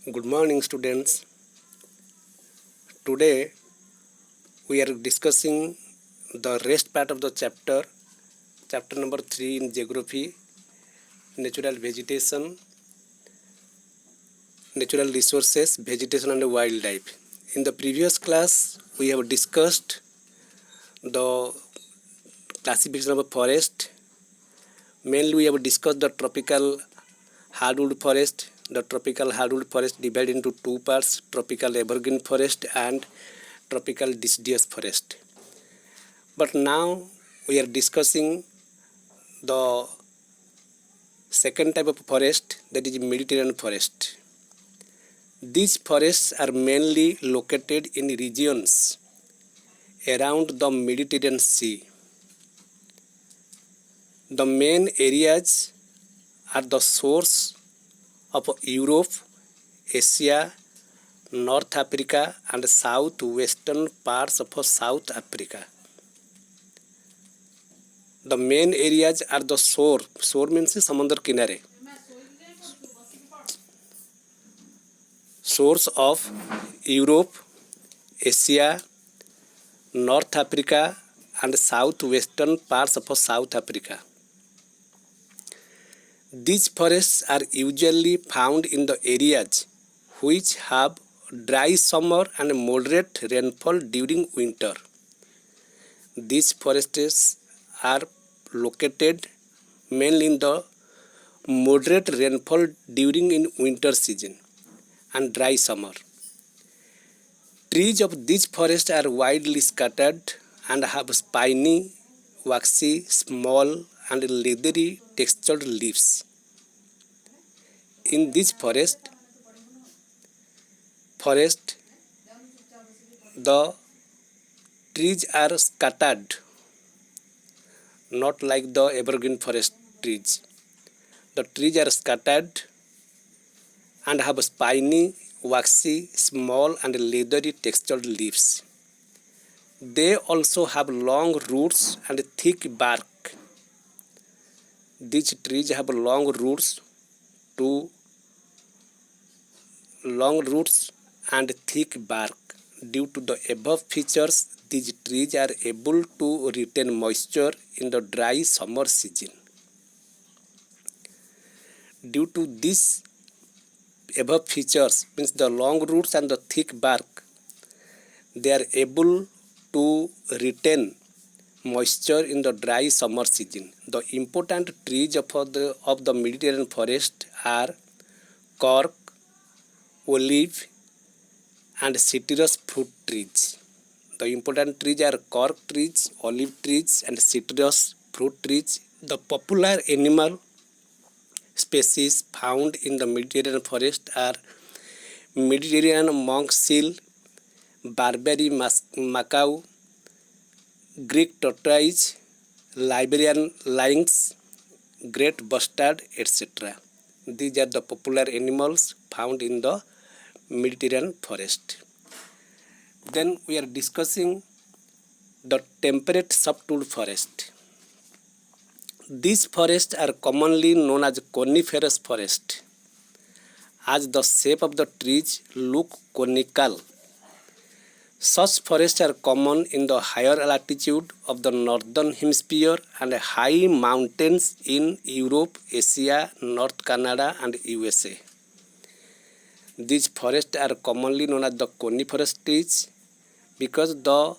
Good morning, students. Today we are discussing the rest part of the chapter number 3 in geography, natural vegetation, natural resources, vegetation and wildlife. In the previous class, we have discussed the classification of a forest. Mainly, we have discussed the tropical hardwood forest. The tropical hardwood forest divided into two parts: tropical evergreen forest and tropical deciduous forest. But now we are discussing the second type of forest, that is Mediterranean forest. These forests are mainly located in regions around the Mediterranean Sea. The main areas are the shores of Europe, Asia, North Africa and southwestern parts of South Africa. The main areas are the shore. Shore means samandar kinare. Shores of Europe, Asia, North Africa and southwestern parts of South Africa. These forests are usually found in the areas which have dry summer and moderate rainfall during winter. These forests are located mainly in the moderate rainfall during in winter season and dry summer. Trees of these forests are widely scattered and have spiny, waxy, small and leathery textured leaves. In this forest, the trees are scattered, not like the evergreen forest trees. The trees are scattered and have spiny, waxy, small and leathery textured leaves. They also have long roots and thick bark. These trees have long roots and thick bark. Due to the above features, these trees are able to retain moisture in the dry summer season. Due to these above features, means the long roots and the thick bark, they are able to retain moisture in the dry summer season. The important trees of the Mediterranean forest are cork, olive and citrus fruit trees. The important trees are cork trees, olive trees and citrus fruit trees. The popular animal species found in the Mediterranean forest are Mediterranean monk seal, Barbary macaw, Greek tortoise, Liberian lynx, great bustard, etc. These are the popular animals found in the Mediterranean forest. Then we are discussing the temperate softwood forest. These forests are commonly known as coniferous forest, as the shape of the trees look conical. Such forests are common in the higher latitude of the northern hemisphere and high mountains in Europe, Asia, North Canada and USA. These forests are commonly known as the coniferous trees because the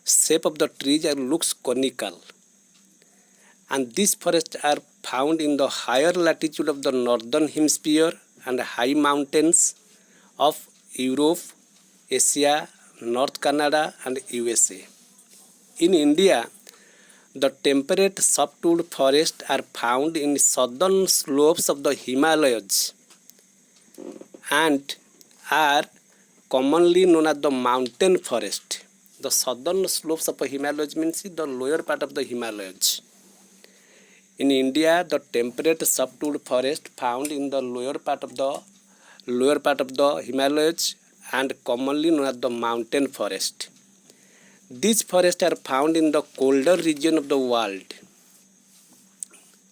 shape of the trees looks conical. And these forests are found in the higher latitude of the northern hemisphere and high mountains of Europe, Asia, North Canada and USA. In India, the temperate softwood forests are found in southern slopes of the Himalayas and are commonly known as the mountain forest. The southern slopes of the Himalayas means the lower part of the Himalayas. In India, the temperate softwood forest found in the lower part of the Himalayas and commonly known as the mountain forest. These forests are found in the colder region of the world.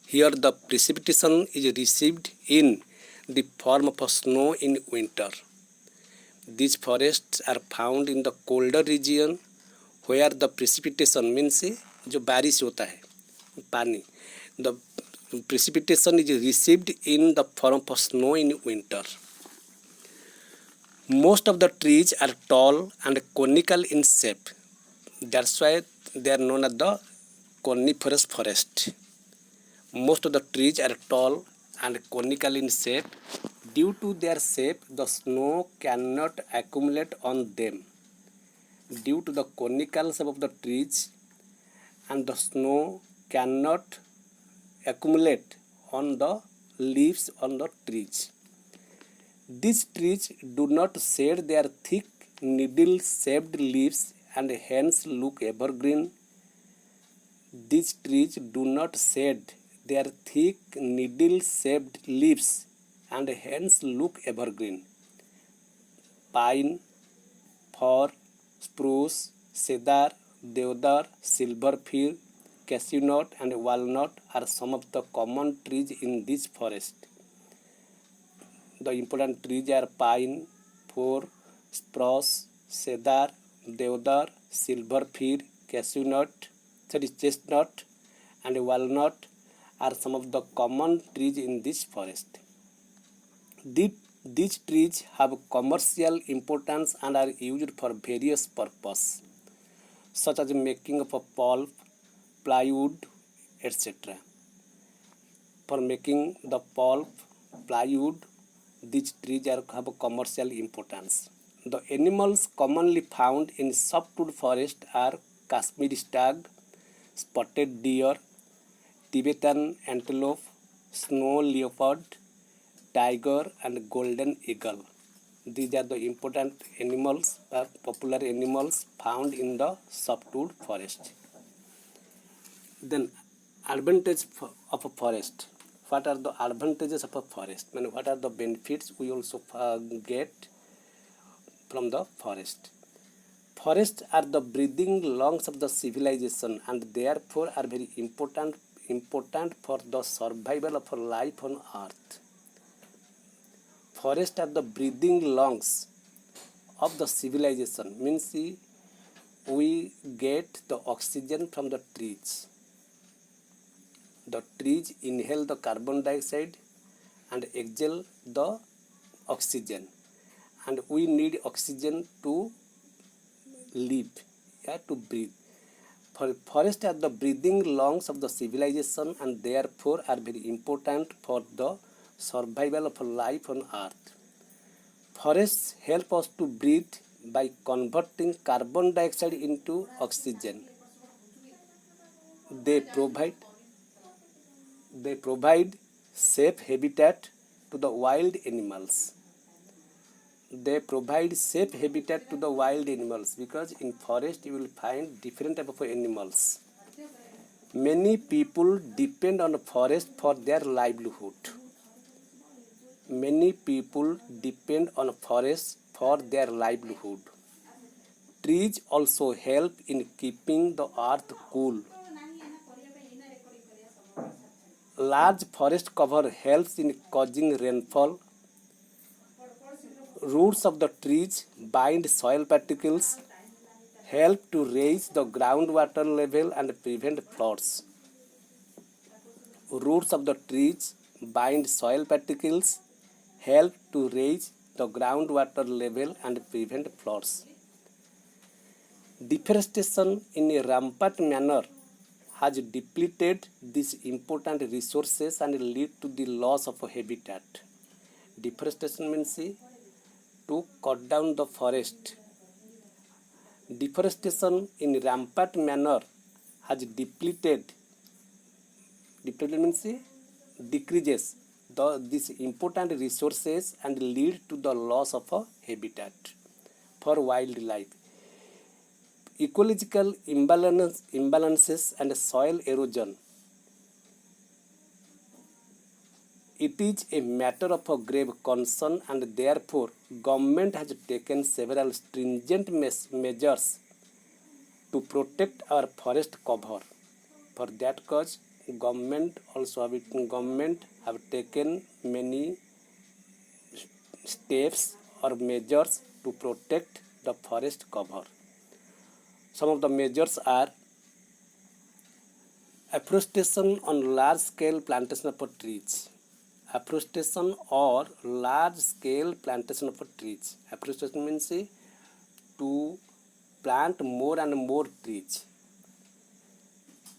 Here the precipitation is received in the form of snow in winter. These forests are found in the colder region where the precipitation means जो बारिश होता है पानी, the precipitation is received in the form of snow in winter. Most of the trees are tall and conical in shape. That's why they are known as the coniferous forest. Most of the trees are tall and conical in shape. Due to their shape, the snow cannot accumulate on them. Due to the conical shape of the trees, and the snow cannot accumulate on the leaves on the trees. These trees do not shed their thick needle-shaped leaves and hence look evergreen. These trees do not shed their thick needle-shaped leaves and hence look evergreen. Pine, fir, spruce, cedar, deodar, silver fir, cashew nut and walnut are some of the common trees in this forest. The important trees are pine, fir, spruce, cedar, deodar, silver fir, cashew nut, chestnut and walnut are some of the common trees in this forest. These trees have commercial importance and are used for various purposes, such as making of pulp, plywood, etc. For making the pulp, plywood, these trees have commercial importance. The animals commonly found in softwood forest are Kashmiri stag, spotted deer, Tibetan antelope, snow leopard, tiger and golden eagle. These are the important animals, popular animals found in the softwood forest. Then advantage of a forest. What are the advantages of a forest? I mean, what are the benefits we also get from the forest? Forests are the breathing lungs of the civilization and therefore are very important for the survival of life on earth. Forests are the breathing lungs of the civilization, means we get the oxygen from the trees. The trees inhale the carbon dioxide and exhale the oxygen, and we need oxygen to live, to breathe. Forests are the breathing lungs of the civilization and therefore are very important for the survival of life on earth. Forests help us to breathe by converting carbon dioxide into oxygen. They provide safe habitat to the wild animals. They provide safe habitat to the wild animals because in forest you will find different type of animals. Many people depend on forest for their livelihood. Many people depend on forests for their livelihood. Trees also help in keeping the earth cool. Large forest cover helps in causing rainfall. Roots of the trees bind soil particles, help to raise the groundwater level and prevent floods. Roots of the trees bind soil particles, help to raise the groundwater level and prevent floods. Deforestation in a rampant manner has depleted these important resources and lead to the loss of habitat. Deforestation means to cut down the forest. Deforestation in rampant manner has depleted means decreases these important resources and lead to the loss of a habitat for wildlife. Ecological imbalances and soil erosion. It is a matter of a grave concern and therefore government has taken several stringent measures to protect our forest cover. For that cause, government have taken many steps or measures to protect the forest cover. Some of the measures are afforestation on large scale plantation of trees. Afforestation or large scale plantation of trees. Afforestation means to plant more and more trees.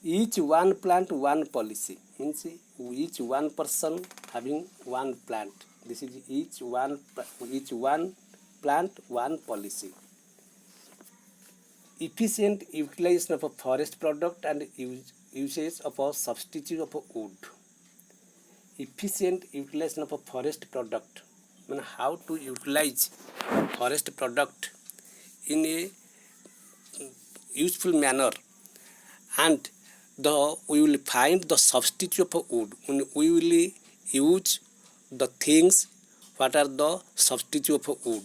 Each one plant one policy means each one person having one plant. This is each one plant one policy. Efficient utilization of a forest product and usage of a substitute of a wood. Efficient utilization of a forest product means how to utilize a forest product in a useful manner, and we will find the substitute of wood. We will use the things what are the substitute of wood.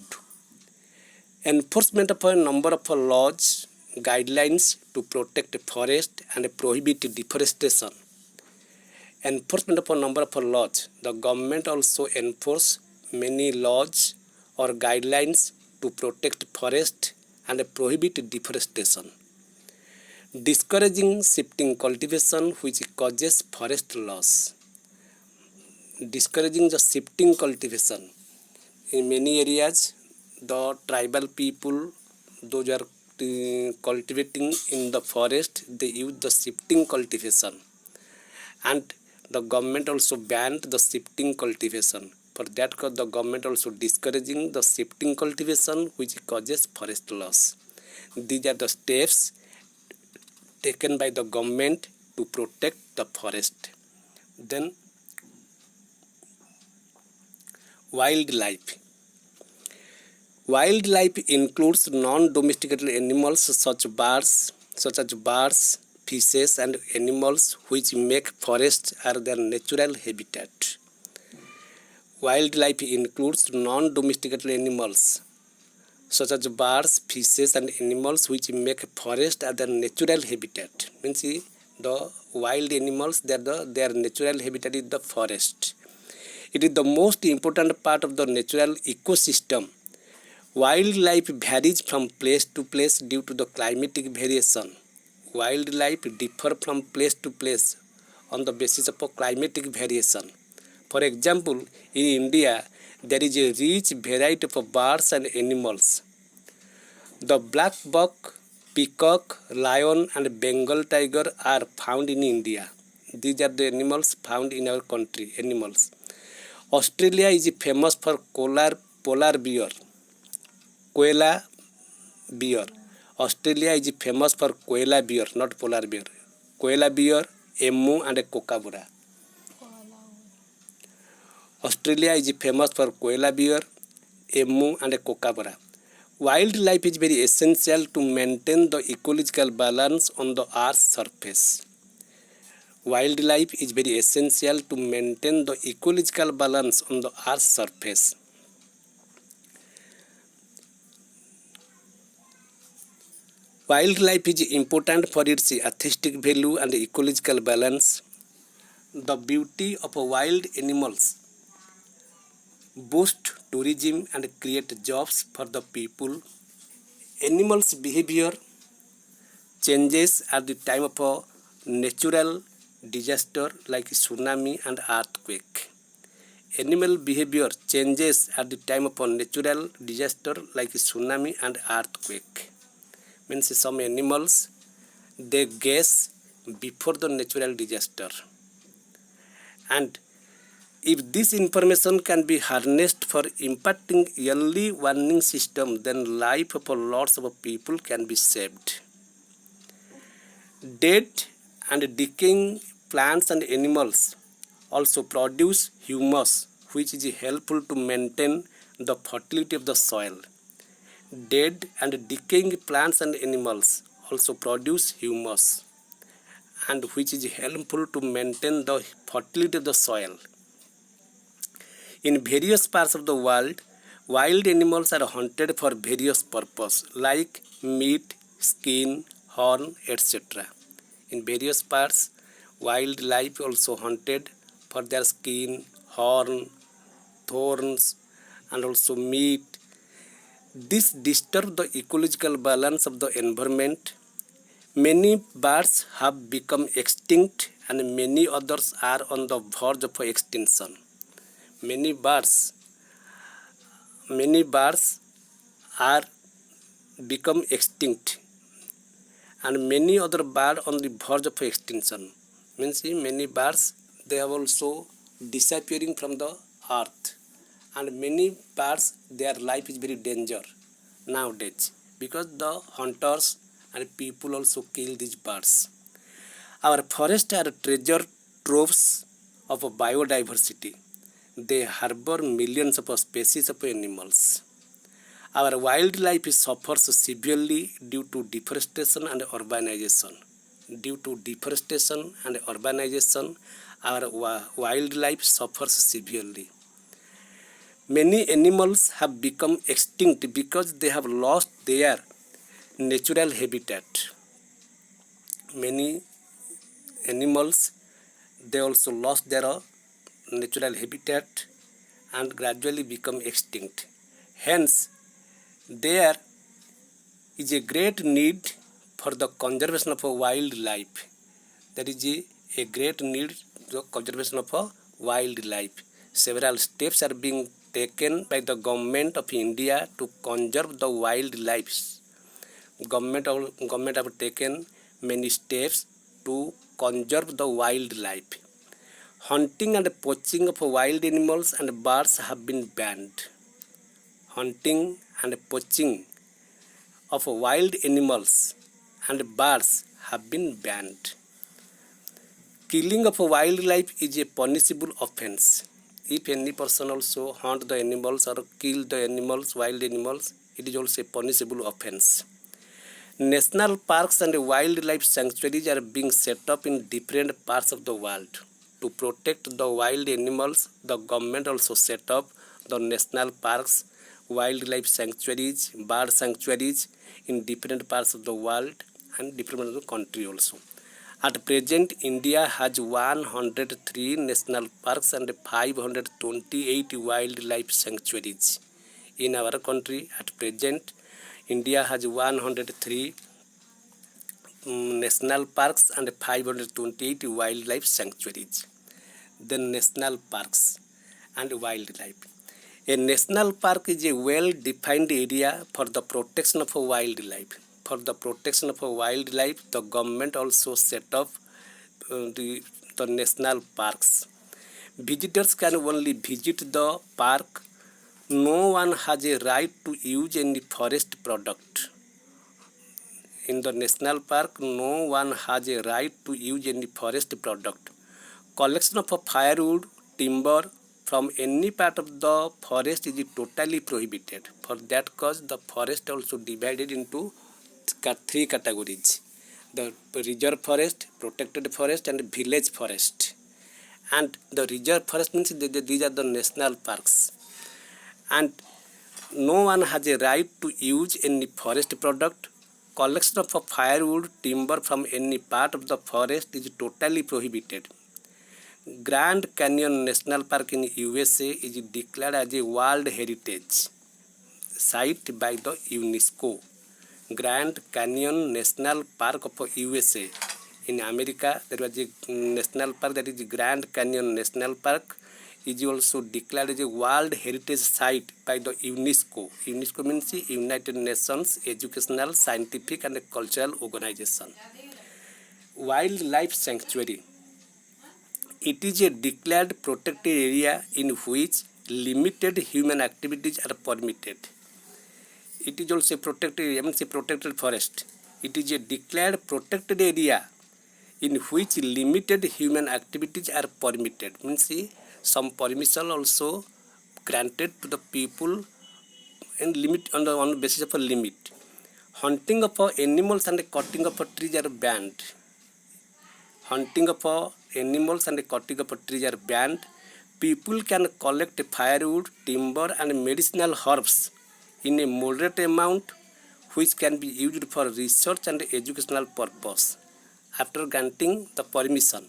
Enforcement of a number of laws, guidelines to protect forest and prohibit deforestation. Enforcement of a number of laws. The government also enforce many laws or guidelines to protect forest and prohibit deforestation. Discouraging shifting cultivation which causes forest loss. Discouraging the shifting cultivation. In many areas, the tribal people, those are cultivating in the forest, they use the shifting cultivation. And the government also banned the shifting cultivation. For that cause, the government also discouraging the shifting cultivation which causes forest loss. These are the steps taken by the government to protect the forest. Then wildlife. Wildlife includes non-domesticated animals such as birds, fishes and animals which make forests are their natural habitat. Wildlife includes non-domesticated animals such as birds, fishes and animals which make forest are their natural habitat. Means the wild animals, their natural habitat is the forest. It is the most important part of the natural ecosystem. Wildlife varies from place to place due to the climatic variation. Wildlife differ from place to place on the basis of a climatic variation. For example, in India, there is a rich variety of birds and animals. The black buck, peacock, lion and Bengal tiger are found in India. These are the animals found in our country, animals. Australia is famous for polar bear. Koala bear. Australia is famous for koala bear, not polar bear. Koala bear, emu and kookaburra. Australia is famous for koala bear, emu and kookaburra. Wildlife is very essential to maintain the ecological balance on the Earth's surface. Wildlife is very essential to maintain the ecological balance on the Earth's surface. Wildlife is important for its aesthetic value and ecological balance. The beauty of wild animals boost tourism and create jobs for the people. Animals' behavior changes at the time of a natural disaster like tsunami and earthquake. Animal behavior changes at the time of a natural disaster like tsunami and earthquake. Means some animals, they guess before the natural disaster. And if this information can be harnessed for impacting early warning system, then life of lots of people can be saved. Dead and decaying plants and animals also produce humus, which is helpful to maintain the fertility of the soil. Dead and decaying plants and animals also produce humus, and which is helpful to maintain the fertility of the soil. In various parts of the world, wild animals are hunted for various purposes like meat, skin, horn, etc. In various parts, wildlife also hunted for their skin, horn, thorns and also meat. This disturbs the ecological balance of the environment. Many birds have become extinct and many others are on the verge of extinction. Many birds are become extinct and many other birds on the verge of extinction. Means many birds, they are also disappearing from the earth, and many birds, their life is very danger nowadays because the hunters and people also kill these birds. Our forests are treasure troves of biodiversity. They harbor millions of species of animals. Our wildlife suffers severely due to deforestation and urbanization. Due to deforestation and urbanization, our wildlife suffers severely. Many animals have become extinct because they have lost their natural habitat. Many animals, they also lost their natural habitat and gradually become extinct. Hence, there is a great need for the conservation of wildlife. There is a great need for the conservation of wildlife. Several steps are being taken by the government of India to conserve the wildlife. Government have taken many steps to conserve the wildlife. Hunting and poaching of wild animals and birds have been banned. Hunting and poaching of wild animals and birds have been banned. Killing of wildlife is a punishable offense. If any person also hunt the animals or kill the animals, wild animals, it is also a punishable offense. National parks and wildlife sanctuaries are being set up in different parts of the world. To protect the wild animals, the government also set up the national parks, wildlife sanctuaries, bird sanctuaries in different parts of the world and different parts of the country also. At present, India has 103 national parks and 528 wildlife sanctuaries. In our country, at present, India has 103 national parks and 528 wildlife sanctuaries. The national parks and wildlife. A national park is a well-defined area for the protection of wildlife. For the protection of wildlife, the government also set up the national parks. Visitors can only visit the park. No one has a right to use any forest product. In the national park, no one has a right to use any forest product. Collection of firewood, timber from any part of the forest is totally prohibited. For that cause, the forest also divided into three categories: the reserve forest, protected forest, and village forest. And the reserve forest means these are the national parks. And no one has a right to use any forest product. Collection of firewood, timber from any part of the forest is totally prohibited. Grand Canyon National Park in USA is declared as a World Heritage Site by the UNESCO. Grand Canyon National Park of USA. In America, there was a national park, that is Grand Canyon National Park, is also declared as a World Heritage Site by the UNESCO. UNESCO means United Nations Educational, Scientific and Cultural Organization. Wildlife Sanctuary. It is a declared protected area in which limited human activities are permitted. It is also a protected area, means a protected forest. It is a declared protected area in which limited human activities are permitted. Means some permission also granted to the people and limit on the basis of a limit. Hunting of animals and cutting of trees are banned. Hunting of animals and cutting of trees are banned. People can collect firewood, timber and medicinal herbs in a moderate amount, which can be used for research and educational purpose. After granting the permission,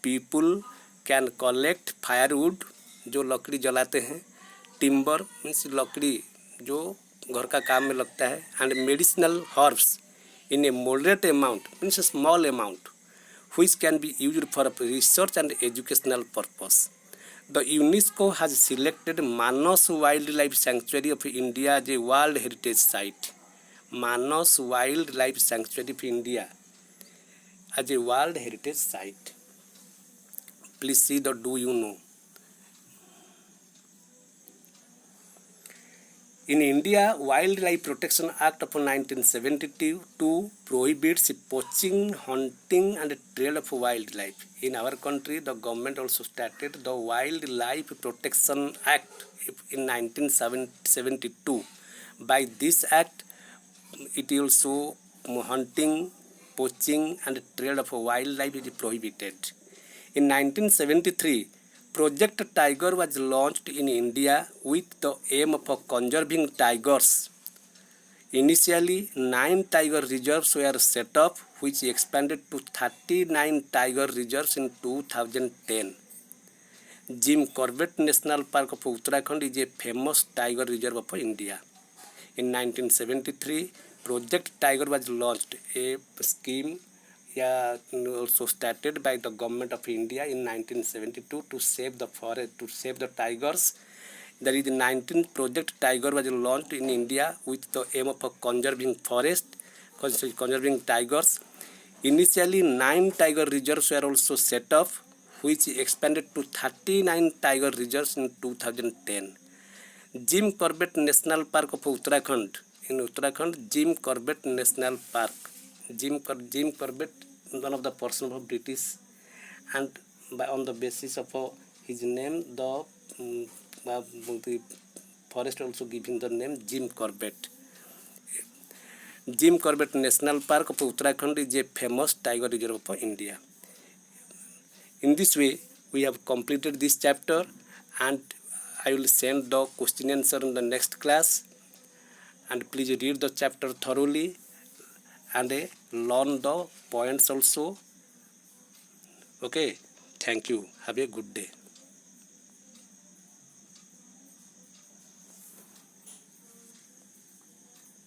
people can collect firewood, जो लकड़ी जलाते हैं, timber means लकड़ी जो घर का काम में लगता है, and medicinal herbs in A moderate amount means small amount which can be used for research and educational purpose. The UNESCO has selected Manas Wildlife Sanctuary of India as a World Heritage Site. Manas Wildlife Sanctuary of India as a World Heritage Site. Please see the do you know. In India, Wildlife Protection Act of 1972 prohibits poaching, hunting and trade of wildlife. In our country, the government also started the Wildlife Protection Act in 1972. By this act, it also hunting, poaching and trade of wildlife is prohibited. In 1973, Project Tiger was launched in India with the aim of conserving tigers. Initially, 9 tiger reserves were set up, which expanded to 39 tiger reserves in 2010. Jim Corbett National Park of Uttarakhand is a famous tiger reserve of India. In 1973, Project Tiger was launched, a scheme also started by the government of India in 1972 to save the forest, to save the tigers. There is 19 Project Tiger was launched in India with the aim of conserving forest, conserving tigers. Initially, 9 tiger reserves were also set up, which expanded to 39 tiger reserves in 2010. Jim Corbett National Park of Uttarakhand. In Uttarakhand, Jim Corbett National Park. Jim Corbett, one of the person of British, and on the basis of his name, the forest also giving the name Jim Corbett. Jim Corbett National Park of Uttarakhand is a famous tiger reserve of India. In this way, we have completed this chapter, and I will send the question answer in the next class. And please read the chapter thoroughly and learn the points also. Okay, thank you. Have a good day.